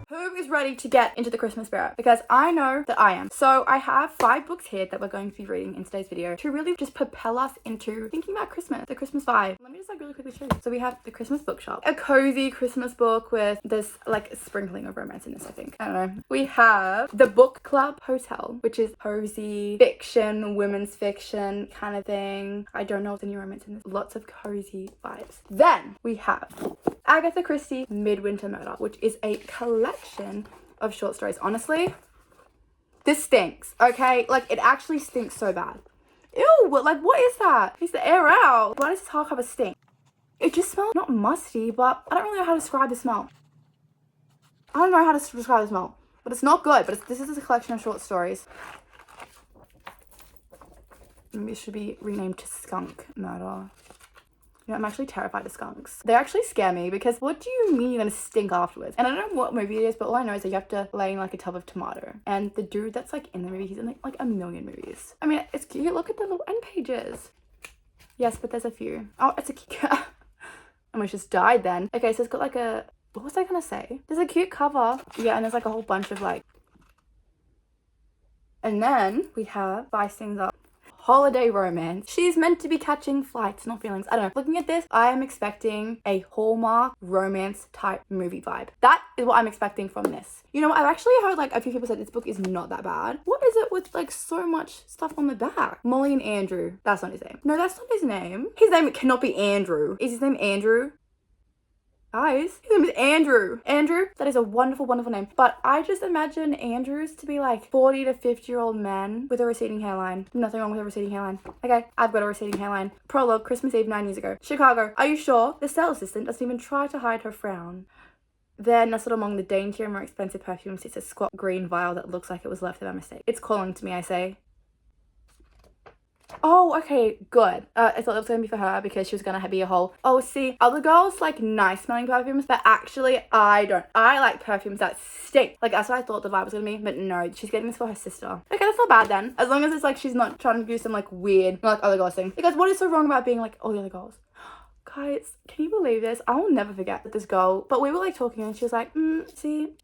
Who is ready to get into the Christmas spirit? Because I know that I am. So I have 5 books here that we're going to be reading in today's video to really just propel us into thinking about Christmas, the Christmas vibe. Let me just like really quickly show you. So we have the Christmas bookshop, a cozy Christmas book with this like sprinkling of romance in this, I think. I don't know. We have the Book Club Hotel, which is cozy fiction, women's fiction kind of thing. I don't know if there's any romance in this. Lots of cozy vibes. Then we have Agatha Christie Midwinter Murder, which is a collection of short stories. Honestly, this stinks, okay? Like, it actually stinks so bad. Ew, like, what is that? It needs to air out. Why does this hardcover stink? It just smells not musty, but I don't really know how to describe the smell. I don't know how to describe the smell, but it's not good. But this is a collection of short stories. Maybe it should be renamed to Skunk Murder. You know, I'm actually terrified of skunks. They actually scare me because what do you mean you're gonna stink afterwards? And I don't know what movie it is, but all I know is that you have to lay in like a tub of tomato. And the dude that's like in the movie, he's in like a million movies. I mean, it's cute. Look at the little end pages. Yes, but there's a few. Oh, it's a cute. I almost just died then. Okay, so it's got like a, what was I gonna say? There's a cute cover. Yeah, and there's like a whole bunch of like. And then we have Spice Things Up. Holiday romance. She's meant to be catching flights, not feelings. I don't know. Looking at this, I am expecting a Hallmark romance type movie vibe. That is what I'm expecting from this. You know, I've actually heard like a few people say this book is not that bad. What is it with like so much stuff on the back? Molly and Andrew. That's not his name. No, that's not his name. His name cannot be Andrew. Is his name Andrew? Guys, his name is Andrew. Andrew, that is a wonderful, wonderful name. But I just imagine Andrews to be like 40 to 50-year-old men with a receding hairline. Nothing wrong with a receding hairline. Okay, I've got a receding hairline. Prologue, Christmas Eve 9 years ago. Chicago. Are you sure? The sales assistant doesn't even try to hide her frown. There, nestled among the daintier, more expensive perfumes, sits a squat green vial that looks like it was left by mistake. It's calling to me, I say. Oh, okay, good. I thought that was gonna be for her because she was gonna be a whole, oh, see, other girls like nice smelling perfumes, but actually I don't. I like perfumes that stink. Like, that's what I thought the vibe was gonna be, but no, she's getting this for her sister. Okay, that's not bad then. As long as it's like she's not trying to do some like weird, like other girls thing. Because what is so wrong about being like all the other girls? Guys, can you believe this? I will never forget this girl, but we were like talking and she was like, see,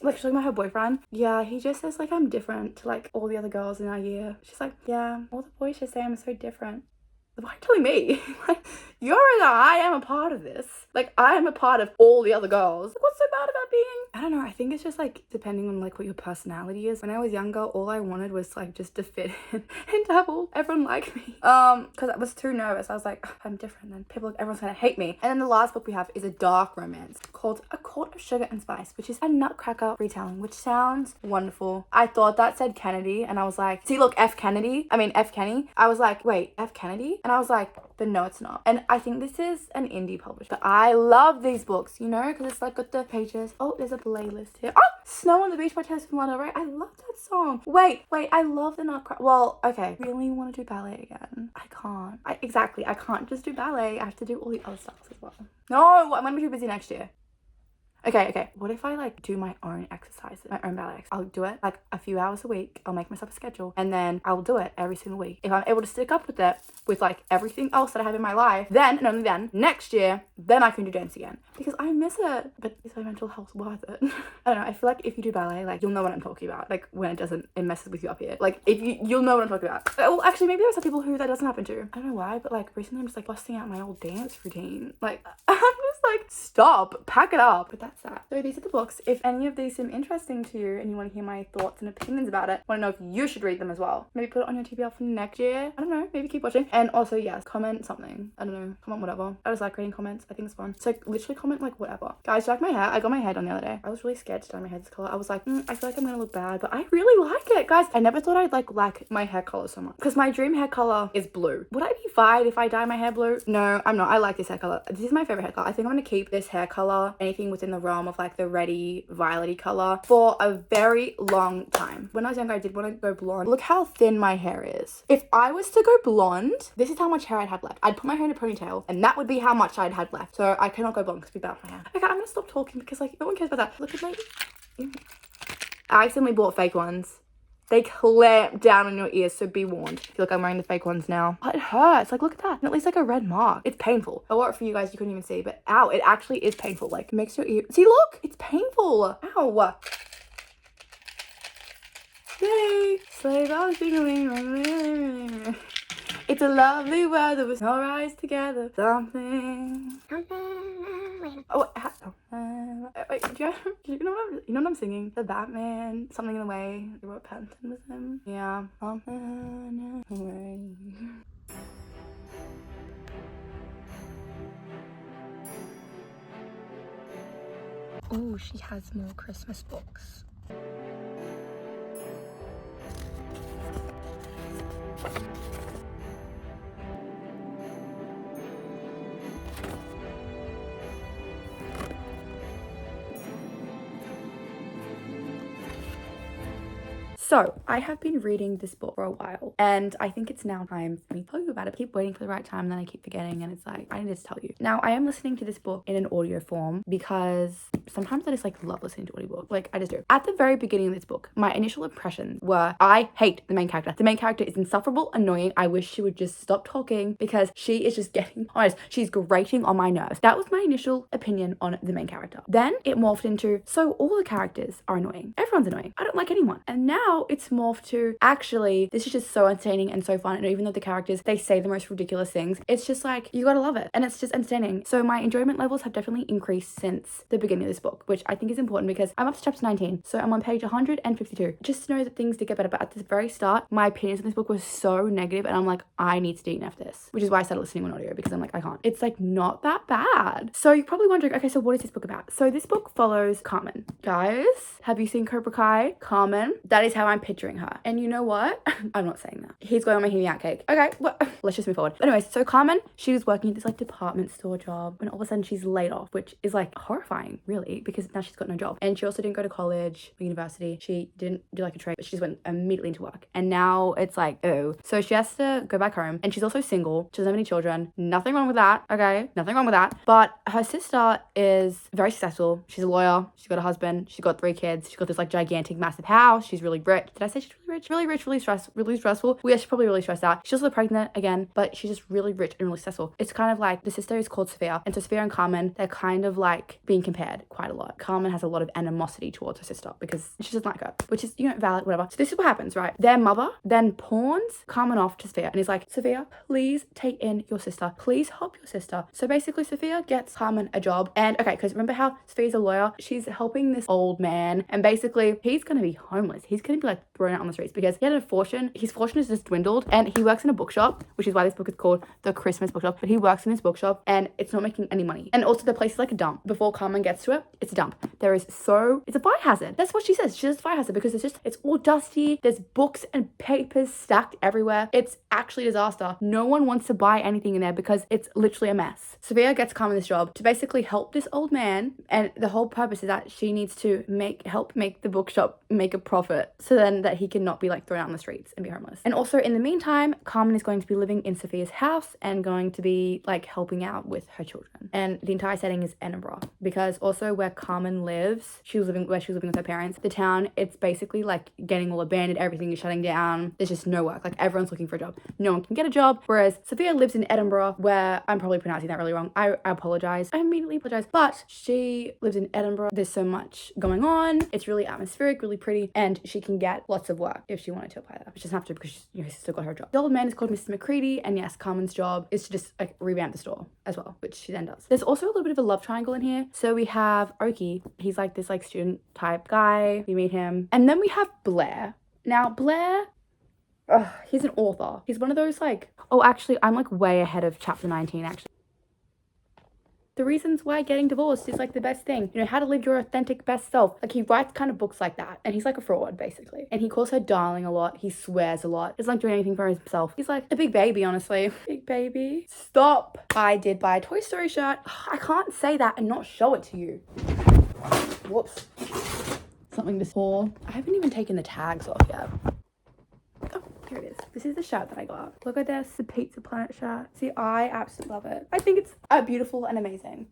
like she's talking about her boyfriend. Yeah, he just says like I'm different to like all the other girls in our year. She's like, yeah, all the boys just say I'm so different. Why are you telling me? Like, I am a part of this. Like, I am a part of all the other girls. Like, what's so bad about being? I don't know. I think it's just like depending on like what your personality is. When I was younger, all I wanted was like just to fit in and to have everyone like me. Because I was too nervous. I was like, I'm different. Then everyone's gonna hate me. And then the last book we have is a dark romance called A Court of Sugar and Spice, which is a Nutcracker retelling, which sounds wonderful. I thought that said Kennedy, and I was like, see, look, F Kenny. I was like, wait, F Kennedy? And I was like, but no, it's not. And I think this is an indie publisher. But I love these books, you know, because it's like got the pages. Oh, there's a playlist here. Oh, Snow on the Beach by Tessa from Lana Del Rey. I love that song. Wait, I love the Nutcracker. Well, okay, really want to do ballet again. I can't. I can't just do ballet. I have to do all the other stuff as well. No, I'm gonna be too busy next year. Okay. What if I like do my own exercises, my own ballet? I'll do it like a few hours a week. I'll make myself a schedule and then I'll do it every single week. If I'm able to stick up with it, with like everything else that I have in my life, then and only then, next year, then I can do dance again. Because I miss it. But is my mental health worth it? I don't know. I feel like if you do ballet, like you'll know what I'm talking about. Like when it messes with you up here. Like if you'll know what I'm talking about. Well, actually, maybe there's some people who that doesn't happen to. I don't know why, but like recently I'm just like busting out my old dance routine. Like I'm just like, stop, pack it up. But that's that. So these are the books. If any of these seem interesting to you and you want to hear my thoughts and opinions about it, want to know if you should read them as well, maybe put it on your TBR for next year. I don't know, maybe keep watching. And also, yes, comment something. I don't know, comment whatever. I just like reading comments. I think it's fun. So literally comment like whatever. Guys, do you like my hair? I got my hair done the other day. I was really scared to dye my hair this color. I was like, I feel like I'm gonna look bad, but I really like it. Guys, I never thought I'd like my hair color so much because my dream hair color is blue. Would I be fine if I dye my hair blue? No, I'm not. I like this hair color. This is my favorite hair color. I think I'm gonna keep this hair color, anything within the realm of like the reddy, violet-y color, for a very long time. When I was younger, I did want to go blonde. Look how thin my hair is. If I was to go blonde, this is how much hair I'd have left. I'd put my hair in a ponytail and that would be how much I'd had left. So I cannot go blonde because it'd be bad for my hair. Okay, I'm gonna stop talking because like no one cares about that. Look at my... I accidentally bought fake ones. They clamp down on your ears, so be warned. I feel like I'm wearing the fake ones now. Oh, it hurts. Like, look at that. And at least like a red mark. It's painful. I wore it for you guys. You couldn't even see, but ow, it actually is painful. Like, it makes your ear. See, look, it's painful. Ow. Yay. Sleigh bells jingling. It's a lovely weather with sunrise together. Something. Oh, wait, do you know what I'm singing? The Batman, Something in the Way. I wrote Pattinson with him. Yeah. Something in the way. Oh, she has more Christmas books. So, I have been reading this book for a while, and I think it's now time for me to tell you about it. I keep waiting for the right time, and then I keep forgetting, and it's like, I need to tell you. Now, I am listening to this book in an audio form because sometimes I just like love listening to audiobooks. Like, I just do. At the very beginning of this book, my initial impressions were, I hate the main character. The main character is insufferable, annoying. I wish she would just stop talking because she is just getting honest. She's grating on my nerves. That was my initial opinion on the main character. Then it morphed into, so all the characters are annoying. Everyone's annoying. I don't like anyone. And now it's morphed to, actually, this is just so entertaining and so fun. And even though the characters, they say the most ridiculous things, it's just like, you gotta love it. And it's just entertaining. So my enjoyment levels have definitely increased since the beginning of this book, which I think is important because I'm up to chapter 19. So I'm on page 152. Just to know that things did get better. But at the very start, my opinions on this book were so negative, and I'm like, I need to DNF this. Which is why I started listening on audio, because I'm like, I can't. It's like not that bad. So you're probably wondering, okay, so what is this book about? So this book follows Carmen. Guys, have you seen Cobra Kai? Carmen, that is how I'm picturing her. And you know what? I'm not saying that. He's going on my hear me out cake. Okay, well, let's just move forward. But anyways, so Carmen, she was working at this like department store job, and all of a sudden she's laid off, which is like horrifying, really, because now she's got no job. And she also didn't go to college or university. She didn't do like a trade, but she just went immediately into work. And now it's like, oh. So she has to go back home, and she's also single. She doesn't have any children. Nothing wrong with that. Okay, nothing wrong with that. But her sister is very successful. She's a lawyer. She's got a husband. She's got 3 kids. She's got this like gigantic, massive house. She's really rich. Did I say she's really rich? Really rich, really stressful. Well, yeah, she's probably really stressed out. She's also pregnant again, but she's just really rich and really successful. It's kind of like, the sister is called Sophia, and so Sophia and Carmen, they're kind of like being compared quite a lot. Carmen has a lot of animosity towards her sister because she doesn't like her, which is, you know, valid, whatever. So this is what happens, right? Their mother then pawns Carmen off to Sophia, and he's like, Sophia, please take in your sister. Please help your sister. So basically, Sophia gets Carmen a job, and okay, because remember how Sophia's a lawyer? She's helping this old man, and basically, he's gonna be homeless. He's gonna be like thrown out on the streets because he had a fortune. His fortune has just dwindled, and he works in a bookshop, which is why this book is called The Christmas Bookshop. But he works in this bookshop, and it's not making any money. And also, the place is like a dump. Before Carmen gets to it, it's a dump. It's a fire hazard. That's what she says. She says fire hazard because it's all dusty. There's books and papers stacked everywhere. It's actually a disaster. No one wants to buy anything in there because it's literally a mess. Sophia gets Carmen this job to basically help this old man, and the whole purpose is that she needs to help make the bookshop make a profit, so then that he can not be like thrown out on the streets and be homeless. And also in the meantime, Carmen is going to be living in Sophia's house and going to be like helping out with her children. And the entire setting is Edinburgh, because also where Carmen lives, she was living with her parents. The town, it's basically like getting all abandoned. Everything is shutting down. There's just no work. Like, everyone's looking for a job. No one can get a job. Whereas Sophia lives in Edinburgh, where I'm probably pronouncing that really wrong. I apologize. I immediately apologize. But she lives in Edinburgh. There's so much going on. It's really atmospheric, really pretty, and she can get lots of work if she wanted to apply that. She doesn't have to because she's still got her job. The old man is called Mr. McCready, and yes, Carmen's job is to just like revamp the store as well, which she then does. There's also a little bit of a love triangle in here. So we have Oki. He's like this like student type guy. We meet him. And then we have Blair. Now, Blair, he's an author. He's one of those like, oh, actually, I'm like way ahead of chapter 19, actually. The reasons why getting divorced is like the best thing. You know, how to live your authentic best self. Like, he writes kind of books like that. And he's like a fraud, basically. And he calls her darling a lot. He swears a lot. Doesn't like doing anything for himself. He's like a big baby, honestly. Big baby. Stop. I did buy a Toy Story shirt. I can't say that and not show it to you. Whoops. Something to pour. I haven't even taken the tags off yet. Oh, here it is. This is the shirt that I got. Look at this, the Pizza Planet shirt. See, I absolutely love it. I think it's beautiful and amazing.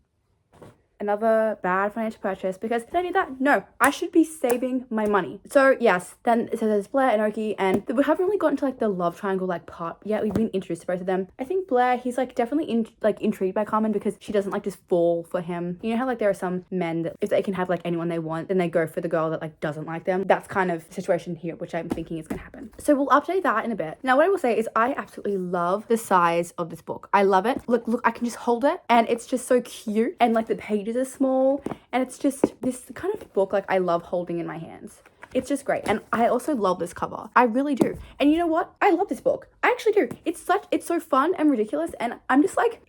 another bad financial purchase because did I need that? No, I should be saving my money. So yes, then so there's Blair and Oki, and we haven't really gotten to like the love triangle like part yet. We've been introduced to both of them. I think Blair, he's like definitely intrigued by Carmen because she doesn't like just fall for him. You know how like there are some men that if they can have like anyone they want, then they go for the girl that like doesn't like them. That's kind of situation here, which I'm thinking is gonna happen. So we'll update that in a bit. Now what I will say is I absolutely love the size of this book. I love it. Look, I can just hold it and it's just so cute, and like the pages are small, and it's just this kind of book like I love holding in my hands. It's just great. And I also love this cover. I really do. And you know what? I love this book. I actually do. It's so fun and ridiculous. And I'm just like,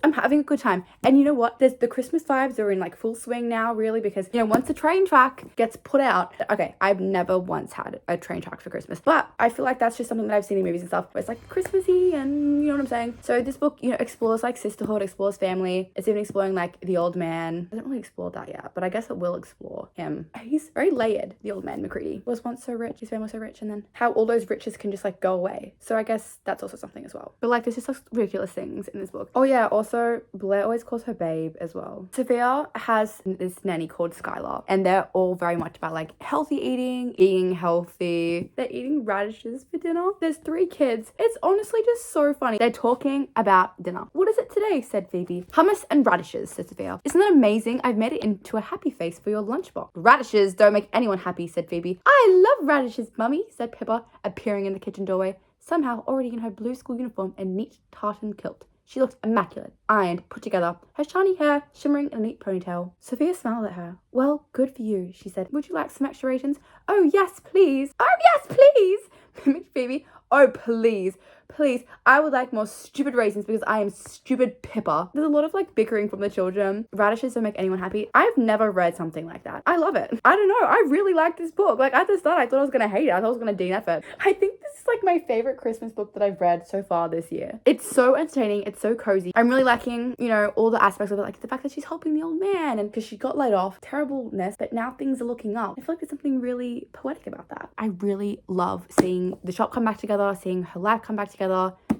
I'm having a good time. And you know what? There's the Christmas vibes are in like full swing now, really, because, you know, once the train track gets put out, okay, I've never once had a train track for Christmas, but I feel like that's just something that I've seen in movies and stuff where it's like Christmassy and you know what I'm saying? So this book, you know, explores like sisterhood, explores family. It's even exploring like the old man. I haven't really explored that yet, but I guess it will explore him. He's very layered, the old man. McCready was once so rich, his family was so rich, and then how all those riches can just like go away. So I guess that's also something as well. But like there's just like ridiculous things in this book. Oh yeah, also Blair always calls her babe as well. Sophia has this nanny called Skylar, and they're all very much about like healthy eating healthy. They're eating radishes for dinner. There's 3 kids. It's honestly just so funny. They're talking about dinner. What is it today? Said Phoebe. Hummus and radishes, said Sophia. Isn't that amazing? I've made it into a happy face for your lunchbox. Radishes don't make anyone happy, said Phoebe. I love radishes, mummy, said Pippa, appearing in the kitchen doorway, somehow already in her blue school uniform and neat tartan kilt. She looked immaculate, ironed, put together, her shiny hair shimmering in a neat ponytail. Sophia smiled at her. Well, good for you, she said. Would you like some extra rations? Oh, yes, please. Oh, yes, please, mimicked Phoebe. Oh, please. Please, I would like more stupid raisins because I am stupid Pippa. There's a lot of like bickering from the children. Radishes don't make anyone happy. I've never read something like that. I love it. I don't know. I really like this book. Like at the start, I thought I was going to hate it. I thought I was going to DNF it. I think this is like my favorite Christmas book that I've read so far this year. It's so entertaining. It's so cozy. I'm really liking, you know, all the aspects of it. Like the fact that she's helping the old man and because she got laid off. Terribleness, but now things are looking up. I feel like there's something really poetic about that. I really love seeing the shop come back together, seeing her life come back together,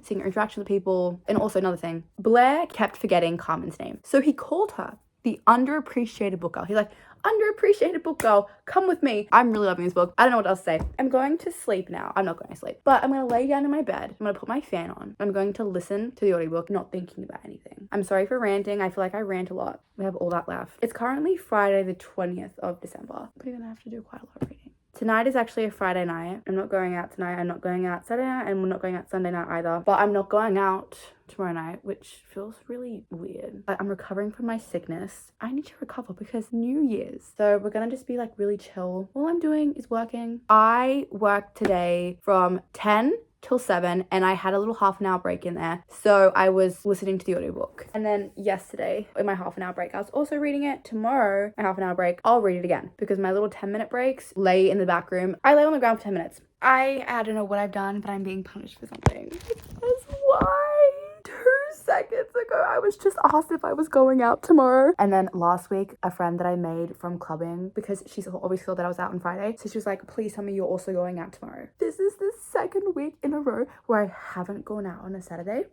seeing her interaction with people. And also another thing, Blair kept forgetting Carmen's name. So he called her the underappreciated book girl. He's like, underappreciated book girl, come with me. I'm really loving this book. I don't know what else to say. I'm going to sleep now. I'm not going to sleep, but I'm going to lay down in my bed. I'm going to put my fan on. I'm going to listen to the audiobook, not thinking about anything. I'm sorry for ranting. I feel like I rant a lot. We have all that left. It's currently Friday the 20th of December. We're going to have to do quite a lot of reading. Tonight is actually a Friday night. I'm not going out tonight. I'm not going out Saturday night, and we're not going out Sunday night either. But I'm not going out tomorrow night, which feels really weird. Like I'm recovering from my sickness. I need to recover because New Year's. So we're gonna just be like really chill. All I'm doing is working. I worked today from 10 till 7 and I had a little half an hour break in there, so I was listening to the audiobook. And then yesterday in my half an hour break I was also reading it. Tomorrow, my half an hour break, I'll read it again because my little 10-minute breaks lay in the back room. I lay on the ground for 10 minutes. I don't know what I've done, but I'm being punished for something. Because why? 2 seconds ago I was just asked if I was going out tomorrow, and then last week a friend that I made from clubbing, because she obviously saw that I was out on Friday, so she was like, please tell me you're also going out tomorrow. This is the 2nd week in a row where I haven't gone out on a Saturday.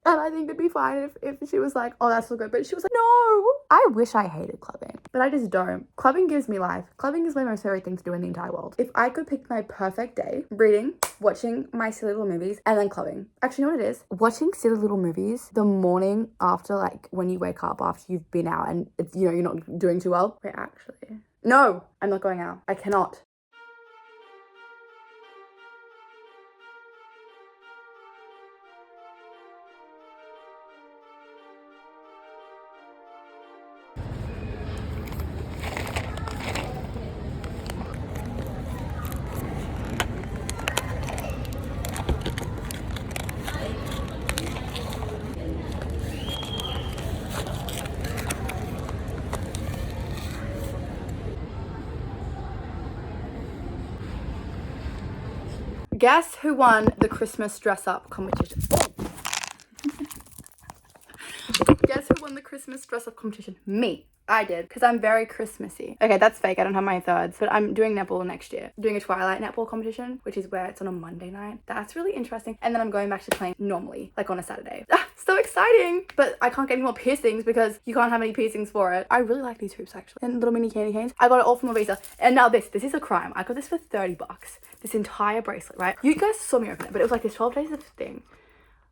And I think it'd be fine if she was like, oh, that's so good. But she was like, no. I wish I hated clubbing, but I just don't. Clubbing gives me life. Clubbing is my most favorite thing to do in the entire world. If I could pick my perfect day, reading, watching my silly little movies, and then clubbing. Actually, you know what it is? Watching silly little movies the morning after, like, when you wake up after you've been out and, it's, you know, you're not doing too well. Wait, actually. No, I'm not going out. I cannot. Guess who won the Christmas dress-up competition? Guess who won the Christmas dress-up competition? Me. I did, because I'm very Christmassy. Okay, that's fake. I don't have my thirds, but I'm doing netball next year. Doing a Twilight netball competition, which is where it's on a Monday night. That's really interesting. And then I'm going back to playing normally, like on a Saturday. So exciting! But I can't get any more piercings because you can't have any piercings for it. I really like these hoops actually. And little mini candy canes. I got it all from Lovisa. And now this is a crime. I got this for 30 bucks. This entire bracelet, right? You guys saw me open it, but it was like this 12 days of thing.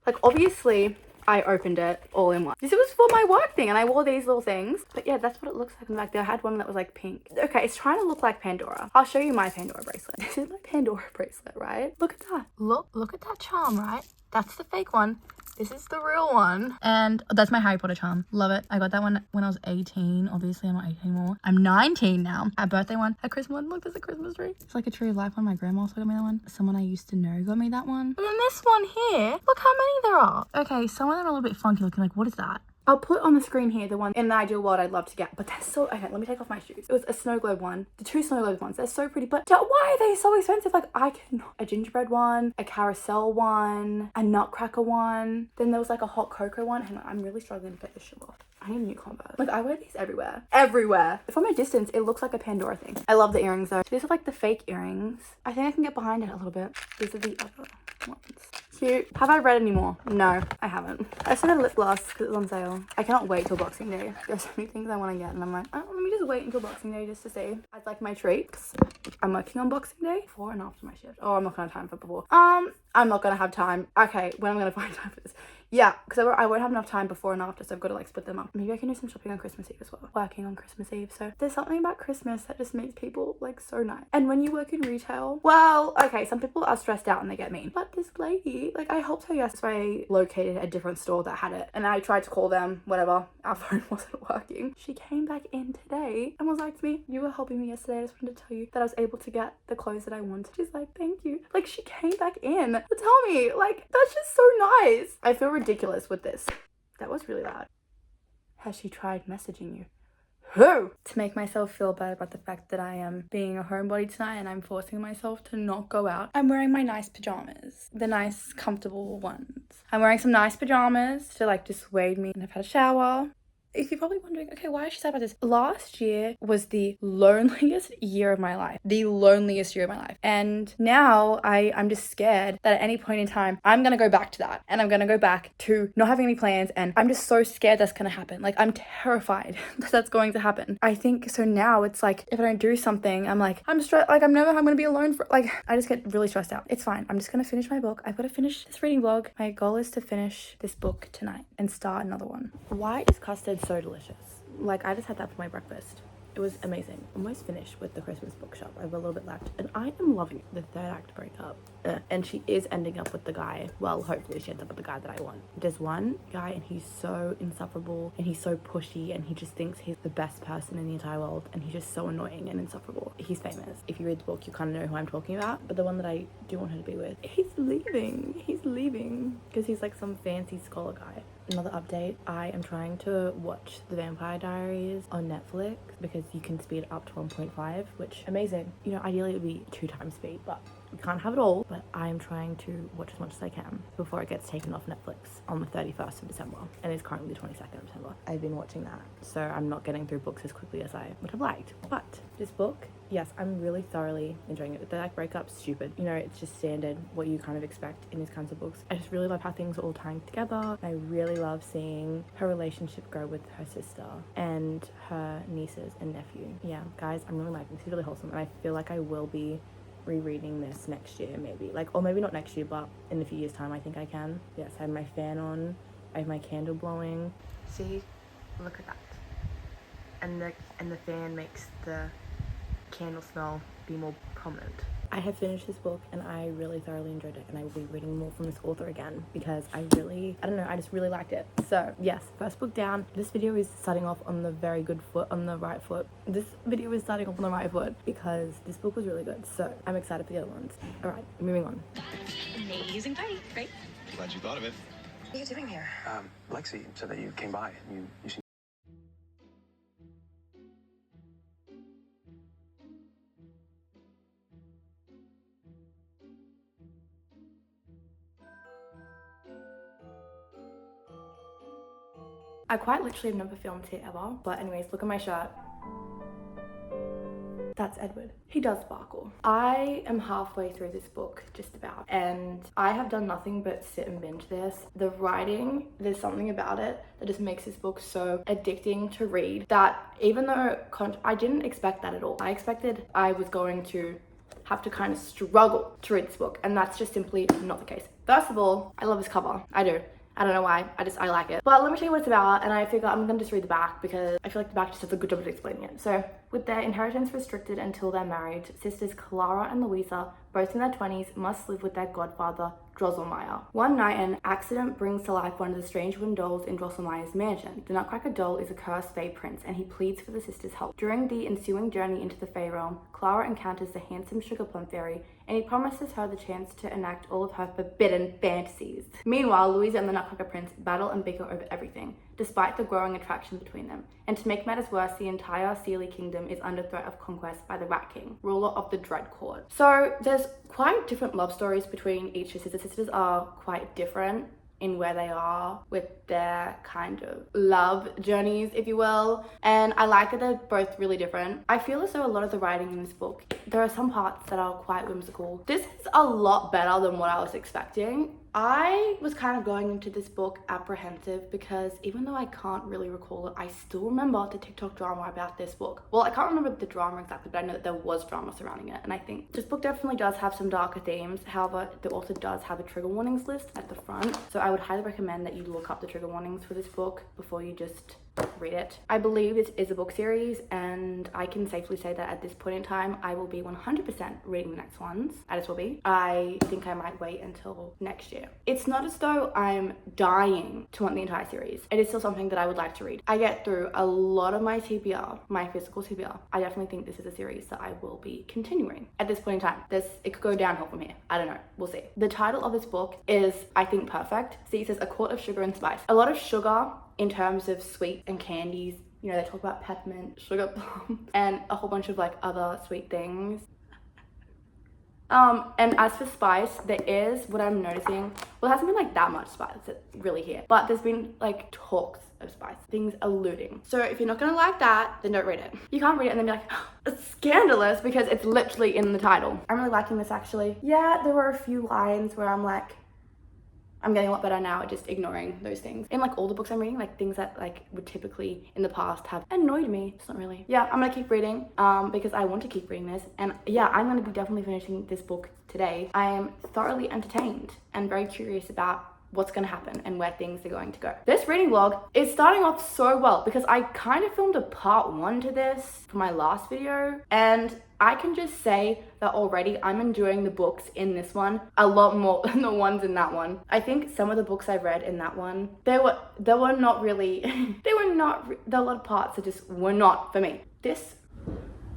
Like obviously, I opened it all in one. This was for my work thing and I wore these little things. But yeah, that's what it looks like in the back there. I had one that was like pink. Okay, it's trying to look like Pandora. I'll show you my Pandora bracelet. This is my Pandora bracelet, right? Look at that. Look at that charm, right? That's the fake one. This is the real one. And that's my Harry Potter charm. Love it. I got that one when I was 18. Obviously, I'm not 18 anymore. I'm 19 now. A birthday one. A Christmas one. Look, there's a Christmas tree. It's like a tree of life one. My grandma also got me that one. Someone I used to know got me that one. And then this one here. Look how many there are. Okay, some of them are a little bit funky looking. Like, what is that? I'll put on the screen here the one in the ideal world I'd love to get, but they're so, okay, let me take off my shoes. It was a snow globe one, the 2 snow globe ones, they're so pretty, but why are they so expensive? Like, I cannot, a gingerbread one, a carousel one, a nutcracker one, then there was like a hot cocoa one. Hang on, I'm really struggling to get this shit off. I need a new Converse. Like, I wear these everywhere. Everywhere. From a distance, it looks like a Pandora thing. I love the earrings though. These are like the fake earrings. I think I can get behind it a little bit. These are the other ones. Cute. Have I read any more? No, I haven't. I still got a lip gloss because it's on sale. I cannot wait till Boxing Day. There's so many things I want to get and I'm like, oh, let me just wait until Boxing Day just to see. I'd like my treats. I'm working on Boxing Day before and after my shift. Oh, I'm not gonna have time for before. I'm not gonna have time. Okay, when am I gonna find time for this? Yeah, because I won't have enough time before and after, so I've got to like split them up. Maybe I can do some shopping on Christmas Eve as well. Working on Christmas Eve. So there's something about Christmas that just makes people like so nice. And when you work in retail, well, okay, some people are stressed out and they get mean. But this lady, like I helped her yesterday. I located a different store that had it. And I tried to call them, whatever. Our phone wasn't working. She came back in today and was like to me, you were helping me yesterday. I just wanted to tell you that I was able to get the clothes that I wanted. She's like, thank you. Like she came back in to tell me, like, that's just so nice. I feel ridiculous with this. That was really loud. Has she tried messaging you? Who? To make myself feel bad about the fact that I am being a homebody tonight and I'm forcing myself to not go out, I'm wearing my nice pajamas. The nice, comfortable ones. I'm wearing some nice pajamas to like dissuade me. And I've had a shower. If you're probably wondering, okay, why is she sad about this? Last year was the loneliest year of my life. The loneliest year of my life. And now I'm just scared that at any point in time, I'm going to go back to that. And I'm going to go back to not having any plans. And I'm just so scared that's going to happen. Like, I'm terrified that that's going to happen. I think, so now it's like, if I don't do something, I'm like, I'm stressed. Like, I'm going to be alone for, like, I just get really stressed out. It's fine. I'm just going to finish my book. I've got to finish this reading vlog. My goal is to finish this book tonight and start another one. Why is custard so delicious? Like, I just had that for my breakfast. It was amazing. Almost finished with the Christmas bookshop. I have a little bit left. And I am loving the third act breakup. And she is ending up with the guy. Well, hopefully she ends up with the guy that I want. There's one guy and he's so insufferable and he's so pushy and he just thinks he's the best person in the entire world and he's just so annoying and insufferable. He's famous. If you read the book, you kind of know who I'm talking about. But the one that I do want her to be with, he's leaving. He's leaving because he's like some fancy scholar guy. Another update, I am trying to watch The Vampire Diaries on Netflix because you can speed it up to 1.5, which amazing. You know, ideally it would be 2 times speed, but you can't have it all. But I am trying to watch as much as I can before it gets taken off Netflix on the 31st of December. And it's currently the 22nd of December. I've been watching that, so I'm not getting through books as quickly as I would have liked. But this book, yes, I'm really thoroughly enjoying it. The like breakup's stupid. You know, it's just standard what you kind of expect in these kinds of books. I just really love how things are all tying together. I really love seeing her relationship grow with her sister and her nieces and nephew. Yeah, guys, I'm really liking this. It's really wholesome and I feel like I will be rereading this next year maybe. Like, or maybe not next year, but in a few years time I think I can. Yes, I have my fan on. I have my candle blowing. See? Look at that. And the fan makes the candle smell be more prominent. I have finished this book and I really thoroughly enjoyed it and I will be reading more from this author again because I just really liked it. So yes, first book down. This video is starting off on the very good foot, on the right foot. This video is starting off on the right foot because this book was really good. So I'm excited for the other ones. All right, moving on. Amazing party, right? Glad you thought of it. What are you doing here? Lexi said that you came by. You seem... I quite literally have never filmed here ever. But anyways, look at my shirt. That's Edward. He does sparkle. I am halfway through this book, just about, and I have done nothing but sit and binge this. The writing, there's something about it that just makes this book so addicting to read that even though I didn't expect that at all. I expected I was going to have to kind of struggle to read this book, and that's just simply not the case. First of all, I love this cover. I do. I don't know why, I like it. But let me tell you what it's about, and I figure I'm gonna just read the back because I feel like the back just does a good job of explaining it. So, with their inheritance restricted until they're married, sisters Clara and Louisa, both in their 20s, must live with their godfather, Drosselmeyer. One night, an accident brings to life one of the strange wooden dolls in Drosselmeyer's mansion. The Nutcracker doll is a cursed Fey prince, and he pleads for the sisters' help. During the ensuing journey into the Fey realm, Clara encounters the handsome Sugar Plum Fairy, and he promises her the chance to enact all of her forbidden fantasies. Meanwhile, Louisa and the Nutcracker Prince battle and bicker over everything, despite the growing attraction between them. And to make matters worse, the entire Sealy Kingdom is under threat of conquest by the Rat King, ruler of the Dread Court. So there's quite different love stories between each sister. The sisters are quite different in where they are with their kind of love journeys, if you will. And I like that they're both really different. I feel as though a lot of the writing in this book, there are some parts that are quite whimsical. This is a lot better than what I was expecting. I was kind of going into this book apprehensive because even though I can't really recall it, I still remember the TikTok drama about this book. Well, I can't remember the drama exactly, but I know that there was drama surrounding it. And I think this book definitely does have some darker themes. However, the author does have a trigger warnings list at the front. So I would highly recommend that you look up the trigger warnings for this book before you just read it. I believe this is a book series, and I can safely say that at this point in time, I will be 100% reading the next ones. I just will be. I think I might wait until next year. It's not as though I'm dying to want the entire series. It is still something that I would like to read. I get through a lot of my TBR, my physical TBR. I definitely think this is a series that I will be continuing. At this point in time, it could go downhill from here. I don't know. We'll see. The title of this book is, I think, perfect. See, it says A Court of Sugar and Spice. A lot of sugar in terms of sweet and candies. You know, they talk about peppermint, sugar plums, and a whole bunch of like other sweet things. And as for spice, there is, what I'm noticing, well, it hasn't been like that much spice really here, but there's been like talks of spice, things alluding. So if you're not gonna like that, then don't read it. You can't read it and then be like, oh, it's scandalous, because it's literally in the title. I'm really liking this actually. Yeah, there were a few lines where I'm like, I'm getting a lot better now at just ignoring those things. In like all the books I'm reading, like things that like would typically in the past have annoyed me. It's not really. Yeah, I'm gonna keep reading because I want to keep reading this. And yeah, I'm gonna be definitely finishing this book today. I am thoroughly entertained and very curious about what's going to happen and where things are going to go. This reading vlog is starting off so well because I kind of filmed a part 1 to this for my last video, and I can just say that already I'm enjoying the books in this one a lot more than the ones in that one. I think some of the books I read in that one, they were not really, there were a lot of parts that just were not for me. This,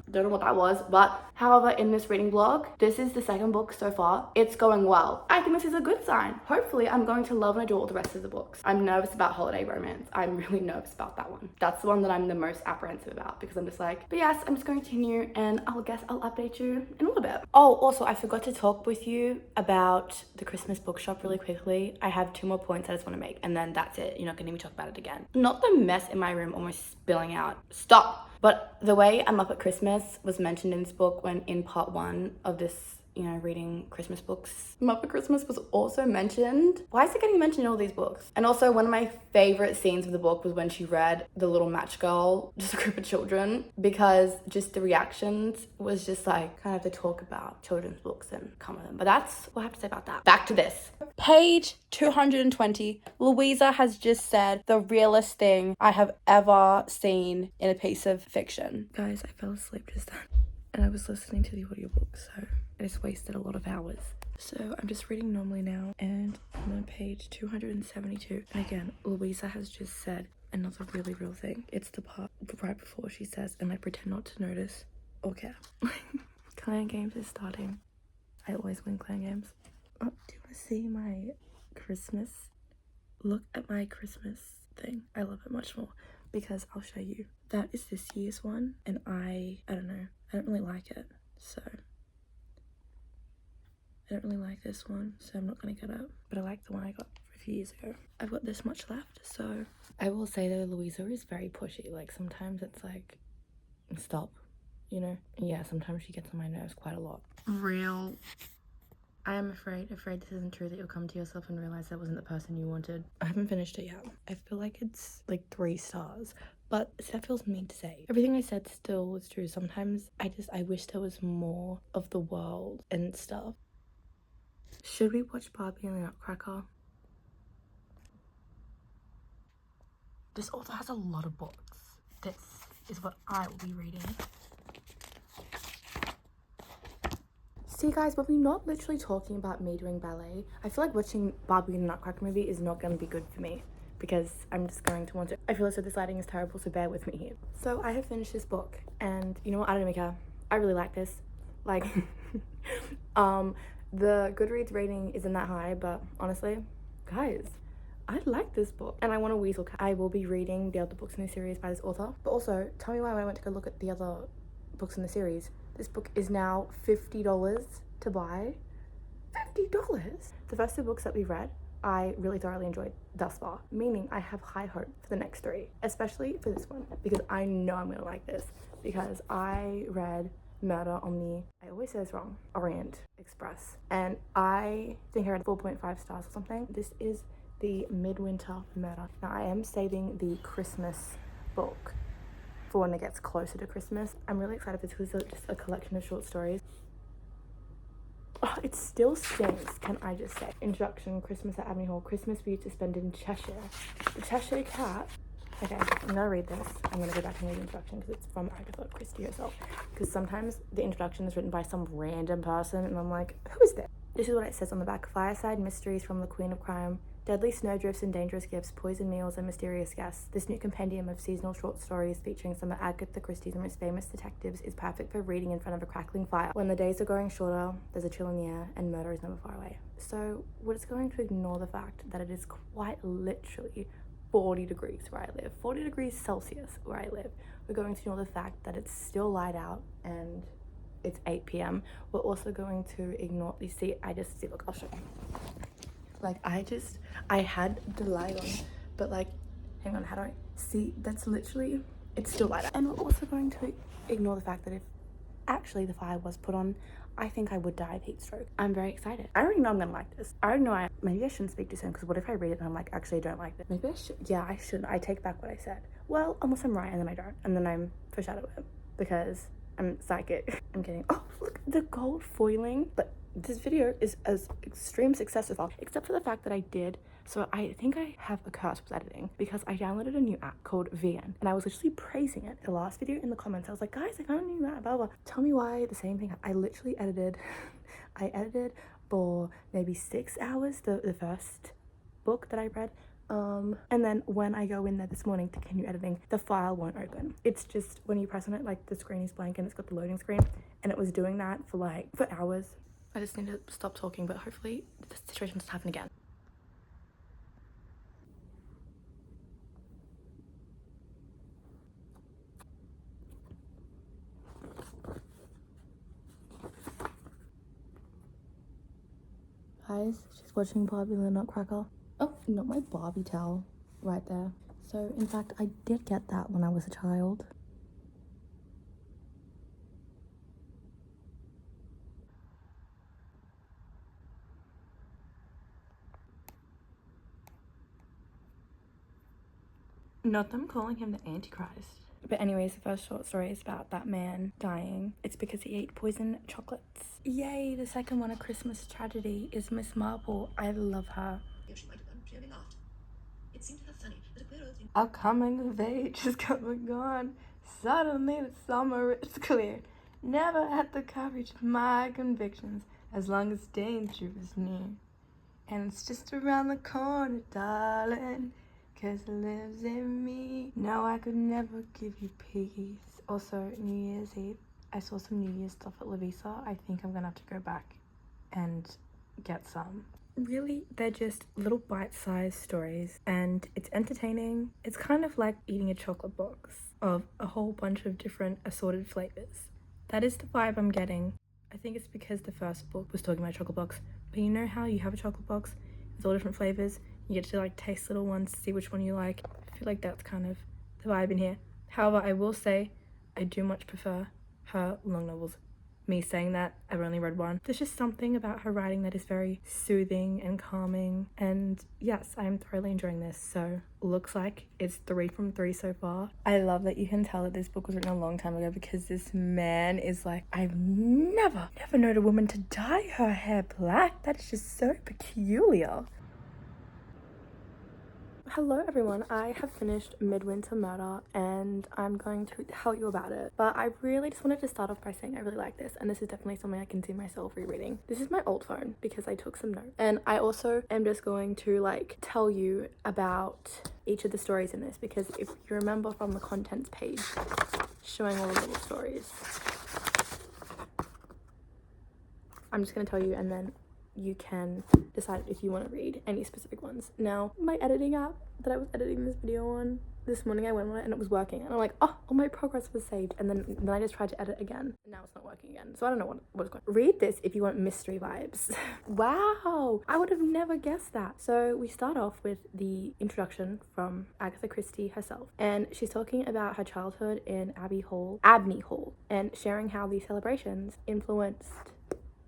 don't know what that was, but however, in this reading vlog, this is the second book so far. It's going well. I think this is a good sign. Hopefully I'm going to love and adore all the rest of the books. I'm nervous about Holiday Romance. I'm really nervous about that one. That's the one that I'm the most apprehensive about because I'm just like, but yes, I'm just going to continue, and I'll update you in a little bit. Oh, also, I forgot to talk with you about the Christmas bookshop really quickly. I have 2 more points I just want to make, and then that's it. You're not going to hear me talk about it again. Not the mess in my room almost spilling out. Stop! But the way I'm up at Christmas was mentioned in this book when in part 1 of this, you know, reading Christmas books. Muppet Christmas was also mentioned. Why is it getting mentioned in all these books? And also one of my favorite scenes of the book was when she read The Little Match Girl, just a group of children, because just the reactions was just like kind of to talk about children's books and come with them. But that's what I have to say about that. Back to this. Page 220. Louisa has just said the realest thing I have ever seen in a piece of fiction. Guys, I fell asleep just then and I was listening to the audiobook, so I just wasted a lot of hours. So I'm just reading normally now, and I'm on page 272. And again, Louisa has just said another really real thing. It's the part right before she says, and I pretend not to notice or care. Clan Games is starting. I always win Clan Games. Oh, do you want to see my Christmas? Look at my Christmas thing. I love it much more because I'll show you. That is this year's one, and I don't know. I don't really like it, so I don't really like this one, so I'm not gonna get it. But I like the one I got a few years ago. I've got this much left, so I will say though, Louisa is very pushy. Like sometimes it's like, stop, you know? Yeah, sometimes she gets on my nerves quite a lot. I am afraid this isn't true, that you'll come to yourself and realize that wasn't the person you wanted. I haven't finished it yet. I feel like it's like 3 stars, but that feels mean to say. Everything I said still is true. Sometimes I wish there was more of the world and stuff. Should we watch Barbie and the Nutcracker? This author has a lot of books. This is what I will be reading. See guys, when we're not literally talking about me doing ballet, I feel like watching Barbie and the Nutcracker movie is not going to be good for me, because I'm just going to want to. I feel as though this lighting is terrible, so bear with me here. So I have finished this book, and you know what, I don't even care. I really like this. Like, the Goodreads rating isn't that high, but honestly, guys, I like this book, and I want a weasel cat. I will be reading the other books in the series by this author, but also, tell me why when I went to go look at the other books in the series, this book is now $50 to buy. $50? The first 2 books that we've read, I really thoroughly enjoyed thus far, meaning I have high hope for the next 3, especially for this one, because I know I'm gonna like this, because I read Murder on the, I always say this wrong, Orient Express, and I think I read 4.5 stars or something. This is the Midwinter Murder. Now I am saving the Christmas book for when it gets closer to Christmas. I'm really excited for this because it's just a collection of short stories. Oh, it still stinks, can I just say. Introduction, Christmas at Abbey Hall, Christmas for you to spend in Cheshire. The Cheshire Cat. Okay, I'm gonna read this. I'm gonna go back and read the introduction because it's from Agatha Christie herself. Because sometimes the introduction is written by some random person and I'm like, who is this? This is what it says on the back. Fireside mysteries from the Queen of Crime. Deadly snowdrifts and dangerous gifts, poisoned meals and mysterious guests. This new compendium of seasonal short stories featuring some of Agatha Christie's most famous detectives is perfect for reading in front of a crackling fire. When the days are growing shorter, there's a chill in the air, and murder is never far away. So we're just going to ignore the fact that it is quite literally 40 degrees where I live. 40 degrees Celsius where I live. We're going to ignore the fact that it's still light out and it's 8 p.m. We're also going to ignore, you see, look, I'll show you. Like, I had the light on, but like, hang on, how do I see? That's literally, it's still light out. And we're also going to ignore the fact that if actually the fire was put on, I think I would die of heat stroke. I'm very excited. I already know I'm gonna like this. I already know maybe I shouldn't speak too soon, because what if I read it and I'm like, actually I don't like this? Maybe I should, yeah, I shouldn't. I take back what I said. Well, unless I'm right and then I don't, and then I'm foreshadow it, because I'm psychic. I'm kidding. Oh, look, the gold foiling. But this video is as extreme success as well, except for the fact that I did. So I think I have a curse with editing because I downloaded a new app called VN and I was literally praising it. The last video in the comments, I was like, guys, I found a new app, blah, blah. Tell me why the same thing. I literally edited, I edited for maybe 6 hours, the first book that I read. And then when I go in there this morning to continue editing, the file won't open. It's just when you press on it, like the screen is blank and it's got the loading screen, and it was doing that for hours. I just need to stop talking, but hopefully the situation doesn't happen again. Guys, she's watching Barbie and the Nutcracker. Oh, not my Barbie towel right there. So in fact, I did get that when I was a child. Not them calling him the Antichrist. But anyways, the first short story is about that man dying. It's because he ate poison chocolates. Yay, the second one, A Christmas Tragedy, is Miss Marple. I love her. She might have done. She only laughed. It seemed to her funny that a queer old thing. Our coming of age has come and gone. Suddenly the summer is clear. Never had the courage of my convictions as long as danger was near. And it's just around the corner, darling, 'cause it lives in me. No, I could never give you peace. Also, New Year's Eve, I saw some New Year's stuff at Lovisa. I think I'm gonna have to go back and get some. Really, they're just little bite-sized stories and it's entertaining. It's kind of like eating a chocolate box of a whole bunch of different assorted flavors. That is the vibe I'm getting. I think it's because the first book was talking about chocolate box, but you know how you have a chocolate box with all different flavors, You get to like taste little ones, see which one you like. I feel like that's kind of the vibe in here. However, I will say I do much prefer her long novels. Me saying that, I've only read one. There's just something about her writing that is very soothing and calming, and yes, I'm thoroughly enjoying this. So looks like it's 3 from 3 so far. I love that you can tell that this book was written a long time ago, because this man is like, I've never known a woman to dye her hair black. That is just so peculiar. Hello everyone, I have finished Midwinter Murder and I'm going to tell you about it. But I really just wanted to start off by saying I really like this, and this is definitely something I can see myself rereading. This is my old phone because I took some notes. And I also am just going to like tell you about each of the stories in this, because if you remember from the contents page showing all the little stories, I'm just going to tell you and then you can decide if you want to read any specific ones. Now, my editing app that I was editing this video on, this morning I went on it and it was working. And I'm like, oh, all my progress was saved. And then I just tried to edit again. And now it's not working again. So I don't know what's going on. Read this if you want mystery vibes. Wow, I would have never guessed that. So we start off with the introduction from Agatha Christie herself. And she's talking about her childhood in Abney Hall, and sharing how these celebrations influenced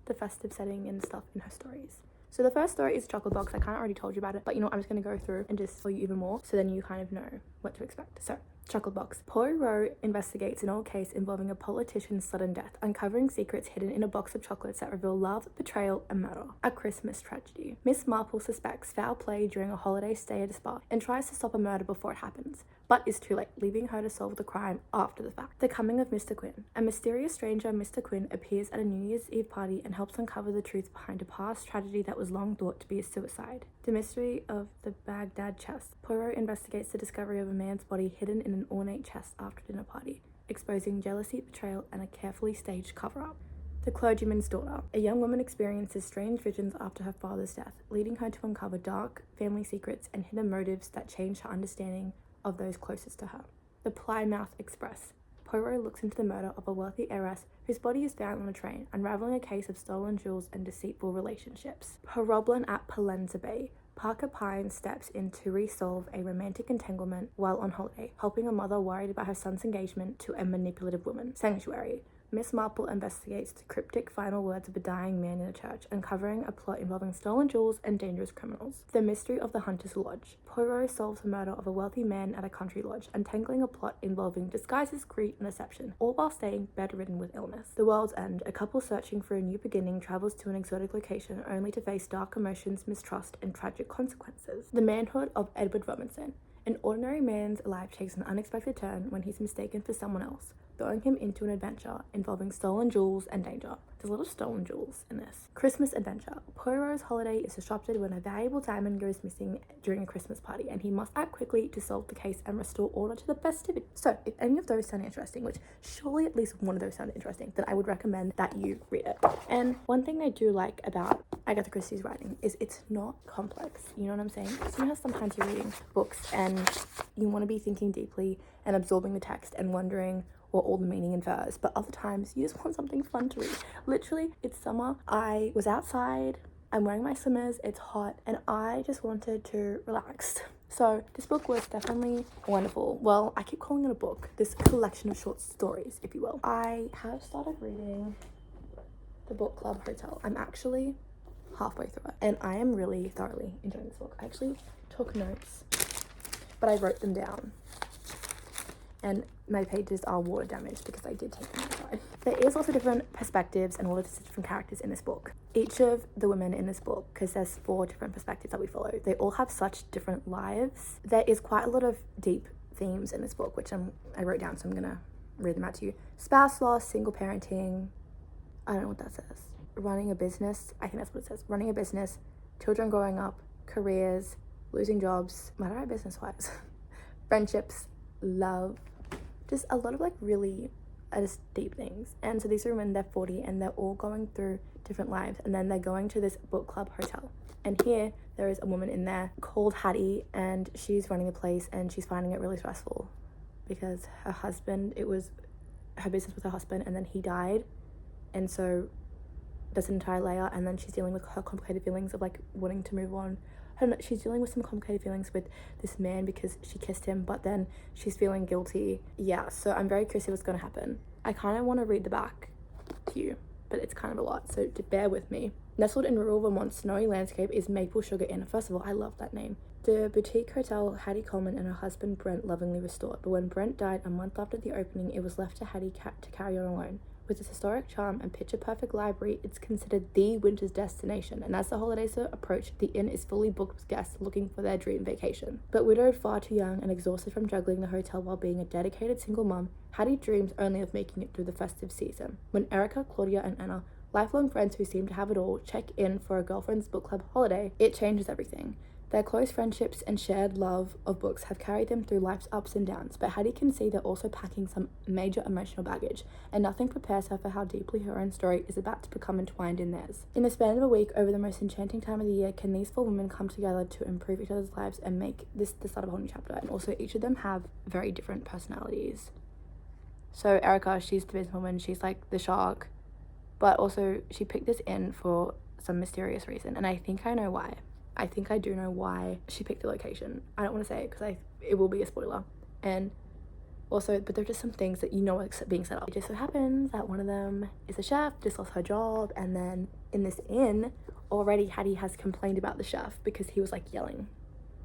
the festive setting and stuff in her stories. So the first story is Chocolate Box. I kind of already told you about it, but you know what, I'm just going to go through and just tell you even more, so then you kind of know what to expect. So, Chocolate Box. Poirot investigates an old case involving a politician's sudden death, uncovering secrets hidden in a box of chocolates that reveal love, betrayal, and murder. A Christmas tragedy. Miss Marple suspects foul play during a holiday stay at a spa and tries to stop a murder before it happens, but is too late, leaving her to solve the crime after the fact. The coming of Mr. Quinn. A mysterious stranger, Mr. Quinn, appears at a New Year's Eve party and helps uncover the truth behind a past tragedy that was long thought to be a suicide. The mystery of the Baghdad chest. Poirot investigates the discovery of a man's body hidden in an ornate chest after a dinner party, exposing jealousy, betrayal, and a carefully staged cover-up. The Clergyman's Daughter. A young woman experiences strange visions after her father's death, leading her to uncover dark family secrets and hidden motives that change her understanding of those closest to her. The Plymouth Express. Poirot looks into the murder of a wealthy heiress whose body is found on a train, unraveling a case of stolen jewels and deceitful relationships. Problem at Palenza Bay. Parker Pine steps in to resolve a romantic entanglement while on holiday, helping a mother worried about her son's engagement to a manipulative woman. Sanctuary. Miss Marple investigates the cryptic final words of a dying man in a church, uncovering a plot involving stolen jewels and dangerous criminals. The mystery of the Hunter's Lodge. Poirot solves the murder of a wealthy man at a country lodge, untangling a plot involving disguises, greed, and deception, all while staying bedridden with illness. The World's End. A couple searching for a new beginning travels to an exotic location only to face dark emotions, mistrust, and tragic consequences. The Manhood of Edward Robinson. An ordinary man's life takes an unexpected turn when he's mistaken for someone else, throwing him into an adventure involving stolen jewels and danger. There's a lot of stolen jewels in this. Christmas Adventure. Poirot's holiday is disrupted when a valuable diamond goes missing during a Christmas party, and he must act quickly to solve the case and restore order to the festivities. So, if any of those sound interesting, which surely at least one of those sound interesting, then I would recommend that you read it. And one thing I do like about Agatha Christie's writing is it's not complex. You know what I'm saying? So you know how sometimes you're reading books and you want to be thinking deeply and absorbing the text and wondering what all the meaning infers, but other times you just want something fun to read. Literally, it's summer, I was outside, I'm wearing my swimmers, it's hot, and I just wanted to relax. So this book was definitely wonderful. Well, I keep calling it a book, this collection of short stories, if you will. I have started reading The Book Club Hotel. I'm actually halfway through it, and I am really thoroughly enjoying this book. I actually took notes, but I wrote them down, and my pages are water damaged because I did take them outside. There is also different perspectives and all of the different characters in this book. Each of the women in this book, because there's 4 different perspectives that we follow, they all have such different lives. There is quite a lot of deep themes in this book, which I wrote down, so I'm gonna read them out to you. Spouse loss, single parenting, I don't know what that says. Running a business, I think that's what it says. Running a business, children growing up, careers, losing jobs, what are business-wise? Friendships, love, just a lot of like really just deep things. And so these are women, they're 40 and they're all going through different lives, and then they're going to this book club hotel. And here there is a woman in there called Hattie, and she's running the place and she's finding it really stressful because her husband, it was her business with her husband, and then he died, and so that's an entire layer, and then she's dealing with her complicated feelings of like wanting to move on. she's dealing with some complicated feelings with this man because she kissed him, but then she's feeling guilty. Yeah, so I'm very curious what's going to happen. I kind of want to read the back to you, but it's kind of a lot, so to bear with me. Nestled in rural Vermont's snowy landscape is Maple Sugar Inn. First of all, I love that name. The boutique hotel Hattie Coleman and her husband Brent lovingly restored, but when Brent died a month after the opening, it was left to Hattie to carry on alone. With its historic charm and picture-perfect library, it's considered the winter's destination, and as the holidays approach, the inn is fully booked with guests looking for their dream vacation. But widowed, far too young, and exhausted from juggling the hotel while being a dedicated single mum, Hattie dreams only of making it through the festive season. When Erica, Claudia, and Anna, lifelong friends who seem to have it all, check in for a girlfriend's book club holiday, it changes everything. Their close friendships and shared love of books have carried them through life's ups and downs, but Hattie can see they're also packing some major emotional baggage, and nothing prepares her for how deeply her own story is about to become entwined in theirs. In the span of a week, over the most enchanting time of the year, can these four women come together to improve each other's lives and make this the start of a whole new chapter? And also, each of them have very different personalities. So Erica, she's the businesswoman, she's like the shark, but also she picked this inn for some mysterious reason, and I think I know why. I think I do know why she picked the location. I don't want to say it because it will be a spoiler. And also, but there are just some things that you know are being set up. It just so happens that one of them is a chef, just lost her job, and then in this inn, already Hattie has complained about the chef because he was like yelling.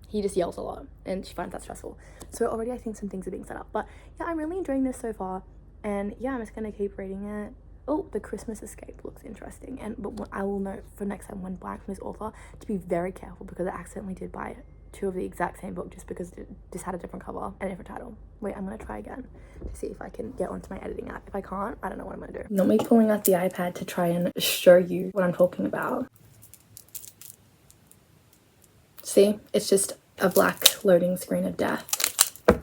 He just yells a lot, and she finds that stressful. So already I think some things are being set up. But yeah, I'm really enjoying this so far. And yeah, I'm just going to keep reading it. Oh, The Christmas Escape looks interesting, but I will note for next time when buying from this author to be very careful, because I accidentally did buy two of the exact same book just because it just had a different cover and a different title. Wait, I'm gonna try again to see if I can get onto my editing app. If I can't, I don't know what I'm gonna do. Not me pulling out the iPad to try and show you what I'm talking about. See, it's just a black loading screen of death. I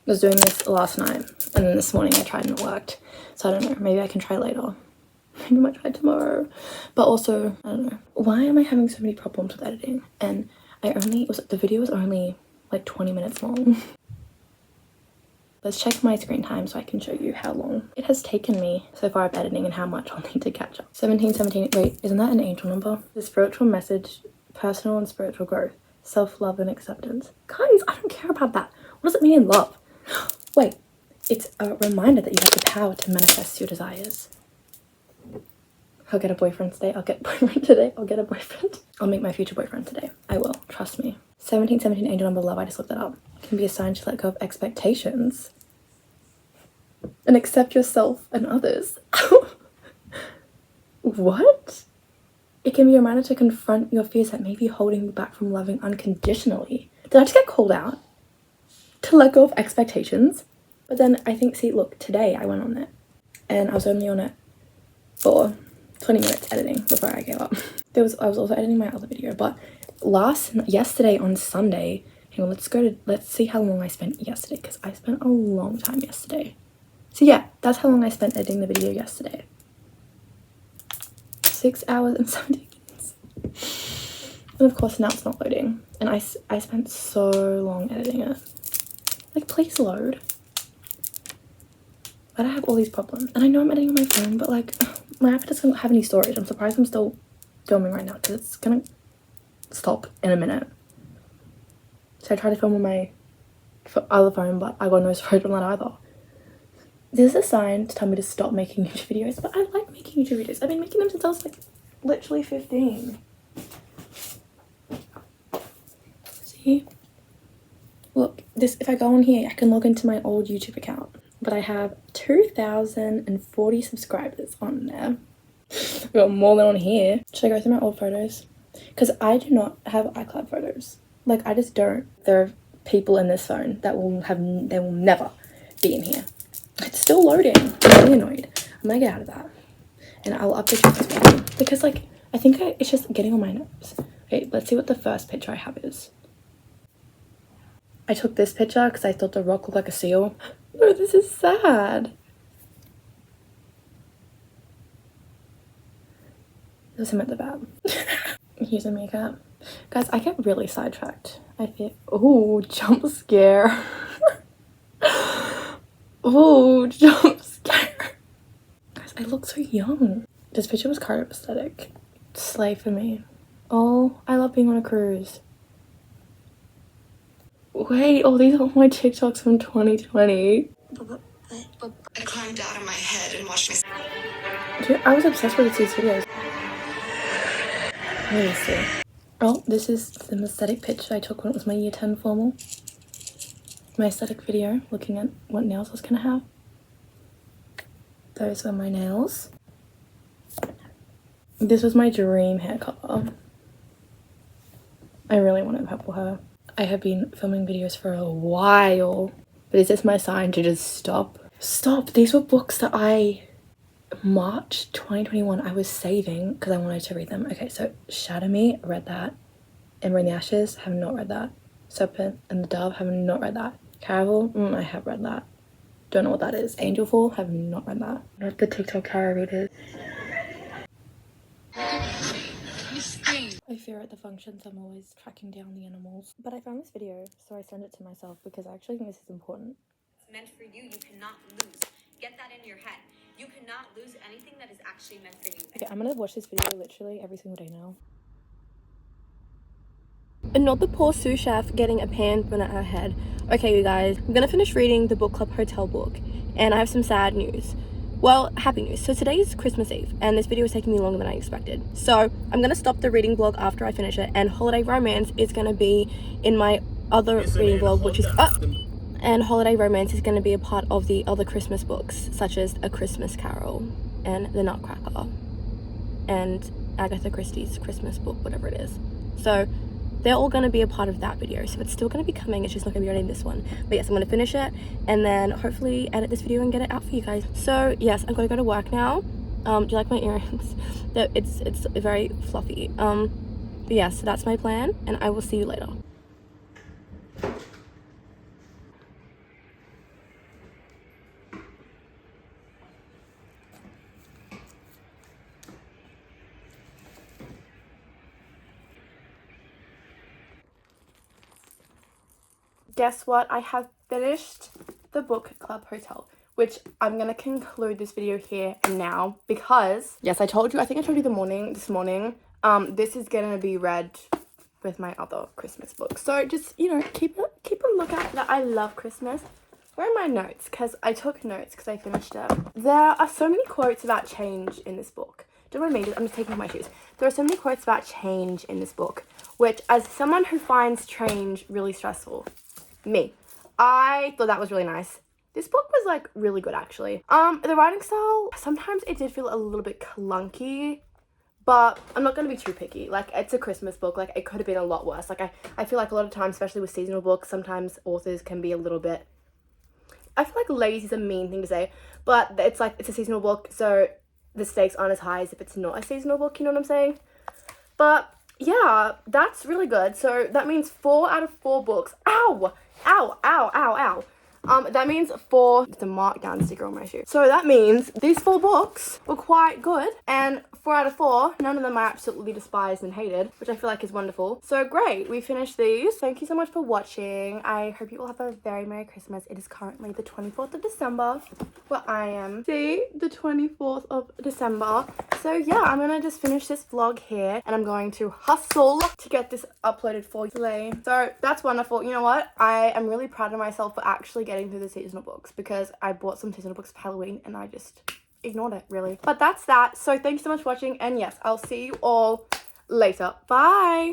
was doing this last night, and then this morning I tried and it worked. So I don't know, maybe I can try later. Maybe I might try tomorrow. But also, I don't know. Why am I having so many problems with editing? And the video was only like 20 minutes long. Let's check my screen time so I can show you how long it has taken me so far of editing and how much I'll need to catch up. 17, wait, isn't that an angel number? The spiritual message, personal and spiritual growth, self-love and acceptance. Guys, I don't care about that. What does it mean in love? Wait, it's a reminder that you have the power to manifest your desires. I'll get a boyfriend today. I'll get a boyfriend today. I'll get a boyfriend. I'll meet my future boyfriend today. I will. Trust me. 17, angel number love. I just looked that up. Can be a sign to let go of expectations and accept yourself and others. What? It can be a reminder to confront your fears that may be holding you back from loving unconditionally. Did I just get called out? To let go of expectations? But then I think, see, look, today I went on it and I was only on it for 20 minutes editing before I gave up. I was also editing my other video, but yesterday on Sunday, hang on, let's see how long I spent yesterday, because I spent a long time yesterday. So yeah, that's how long I spent editing the video yesterday. 6 hours and 17 minutes. And of course now it's not loading. And I spent so long editing it. Like, please load. Why do I have all these problems? And I know I'm editing on my phone, but like, my iPad doesn't have any storage. I'm surprised I'm still filming right now, because it's gonna stop in a minute. So I tried to film on my other phone, but I got no storage on that either. This is a sign to tell me to stop making YouTube videos, but I like making YouTube videos. I've been making them since I was like literally 15. See? Look, if I go on here, I can log into my old YouTube account. But I have 2,040 subscribers on there. I've got more than on here. Should I go through my old photos? Because I do not have iCloud photos. Like, I just don't. There are people in this phone that they will never be in here. It's still loading. I'm really annoyed. I'm gonna get out of that. And I'll update you this one. Because, like, I think it's just getting on my nerves. Okay, let's see what the first picture I have is. I took this picture because I thought the rock looked like a seal. No, this is sad. There's him at the back. Here's a makeup. Guys, I get really sidetracked. Oh, jump scare. Oh, jump scare. Guys, I look so young. This picture was kind of aesthetic. Slay for me. Oh, I love being on a cruise. Wait, oh, these are my TikToks from 2020. I climbed out of my head and watched my. Dude, I was obsessed with these videos. Let me see. Oh, this is the aesthetic picture I took when it was my year 10 formal. My aesthetic video, looking at what nails I was gonna have. Those were my nails. This was my dream hair color. I really wanted purple hair. I have been filming videos for a while, but is this my sign to just stop? Stop! These were books that March 2021, I was saving because I wanted to read them. Okay, so Shadow Me, read that. Ember in the Ashes, have not read that. Serpent and the Dove, have not read that. Caraval, I have read that. Don't know what that is. Angel Fall, have not read that. Not the TikTok Cara readers. I fear at the functions I'm always tracking down the animals. But I found this video, so I sent it to myself because I actually think this is important. It's meant for you. You cannot lose. Get that in your head. You cannot lose anything that is actually meant for you. Okay, I'm gonna watch this video literally every single day now. And not the poor sous chef getting a pan thrown at her head. Okay, you guys, I'm gonna finish reading the Book Club Hotel book, and I have some sad news. Well, happy news. So today is Christmas Eve, and this video is taking me longer than I expected. So I'm gonna stop the reading vlog after I finish it, and Holiday Romance is gonna be in my other reading vlog, which is and Holiday Romance is going to be a part of the other Christmas books, such as A Christmas Carol and The Nutcracker and Agatha Christie's Christmas book, whatever it is. So they're all going to be a part of that video. So it's still going to be coming. It's just not going to be ready in this one. But yes, I'm going to finish it and then hopefully edit this video and get it out for you guys. So yes, I'm going to go to work now. Do you like my earrings? It's very fluffy. But yeah, so that's my plan, and I will see you later. Guess what? I have finished the Book Club Hotel, which I'm gonna conclude this video here and now because yes, I think I told you this morning, this is gonna be read with my other Christmas book. So just, you know, keep a lookout for that. I love Christmas. Where are my notes? Because I took notes because I finished it. There are so many quotes about change in this book. Don't mind me, I'm just taking off my shoes. There are so many quotes about change in this book, which as someone who finds change really stressful, I thought that was really nice. This book was like really good actually. The writing style, sometimes it did feel a little bit clunky, but I'm not going to be too picky. Like, it's a Christmas book, like it could have been a lot worse. Like I feel like a lot of times, especially with seasonal books, sometimes authors can be a little bit, I feel like lazy is a mean thing to say, but it's like, it's a seasonal book, so the stakes aren't as high as if it's not a seasonal book, you know what I'm saying? But yeah, that's really good. So that means 4 out of 4 books. Ow! Ow, ow, ow, ow. That means 4, it's a markdown sticker on my shoe. So that means these 4 books were quite good, and 4 out of 4, none of them I absolutely despised and hated, which I feel like is wonderful. So great, we finished these. Thank you so much for watching. I hope you all have a very Merry Christmas. It is currently the 24th of December, where I am. See, the 24th of December. So yeah, I'm gonna just finish this vlog here, and I'm going to hustle to get this uploaded for you today. So that's wonderful. You know what? I am really proud of myself for actually getting through the seasonal books, because I bought some seasonal books for Halloween and I just ignored it really. But that's that. So thanks so much for watching, and yes, I'll see you all later. Bye.